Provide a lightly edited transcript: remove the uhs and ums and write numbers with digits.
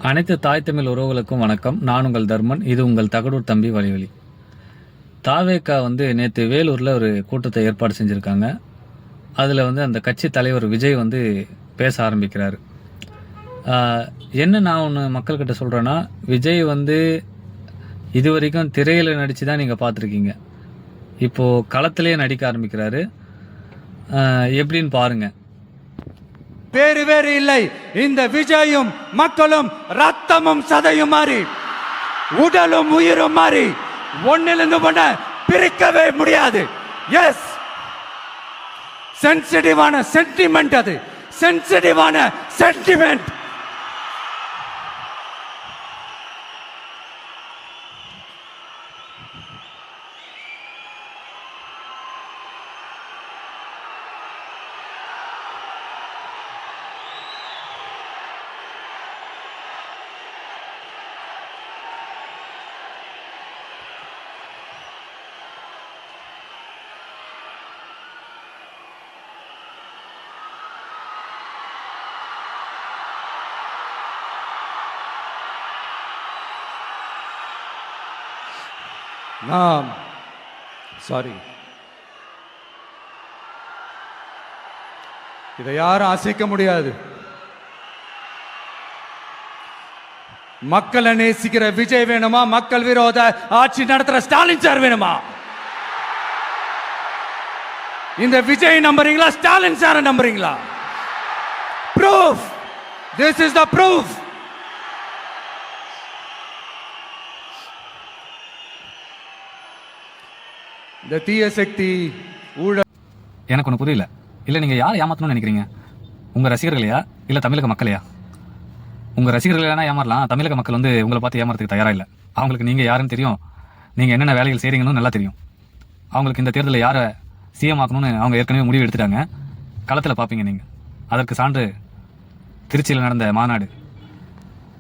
அனைத்து தாய் தமிழ் உறவுகளுக்கும் வணக்கம். நான் உங்கள் தர்மன். இது உங்கள் தகடூர் தம்பி வலைவலி. தாவேக்கா நேற்று வேலூரில் ஒரு கூட்டத்தை ஏற்பாடு செஞ்சுருக்காங்க. அதில் அந்த கட்சி தலைவர் விஜய் பேச ஆரம்பிக்கிறார். என்ன நான் ஒன்று மக்கள்கிட்ட சொல்கிறேன்னா, விஜய் இது வரைக்கும் திரையில் நடித்து தான் நீங்கள் பார்த்துருக்கீங்க. இப்போது களத்திலேயே நடிக்க ஆரம்பிக்கிறாரு. எப்படின்னு பாருங்கள். வேறு வேறு இல்லை. இந்த விஜயும் மக்களும் ரத்தமும் சதையும் மாறி உடலும் உயிரும் மாறி ஒன்னிலிருந்து ஒன்ன பிரிக்கவே முடியாது. எஸ், சென்சிட்டிவான சென்டிமெண்ட், அது சென்சிட்டிவான சென்டிமெண்ட். சாரி, இதை யாரும் அசைக்க முடியாது. மக்களை நேசிக்கிற விஜய் வேணுமா? மக்கள் விரோத ஆட்சி நடத்துற ஸ்டாலின் சார் வேணுமா? இந்த விஜய் நம்புறீங்களா? ஸ்டாலின் சார் நம்புறீங்களா? Proof, this is the proof. இந்த தீய சக்தி ஊழல் எனக்கு ஒன்று புரியல. இல்லை, நீங்கள் யாரை ஏமாற்றணும்னு நினைக்கிறீங்க? உங்கள் ரசிகர்களையா இல்லை தமிழக மக்களையா? உங்கள் ரசிகர்களைனா ஏமாறலாம். தமிழக மக்கள் உங்களை பார்த்து ஏமாறதுக்கு தயாராக இல்லை. அவங்களுக்கு நீங்கள் யாருன்னு தெரியும், நீங்கள் என்னென்ன வேலைகள் செய்கிறீங்கன்னு நல்லா தெரியும். அவங்களுக்கு இந்த தேர்தலில் யாரை சிஎம் ஆக்கணும்னு அவங்க ஏற்கனவே முடிவு எடுத்துட்டாங்க. களத்தில் பார்ப்பீங்க நீங்கள். அதற்கு சான்று திருச்சியில் நடந்த மாநாடு.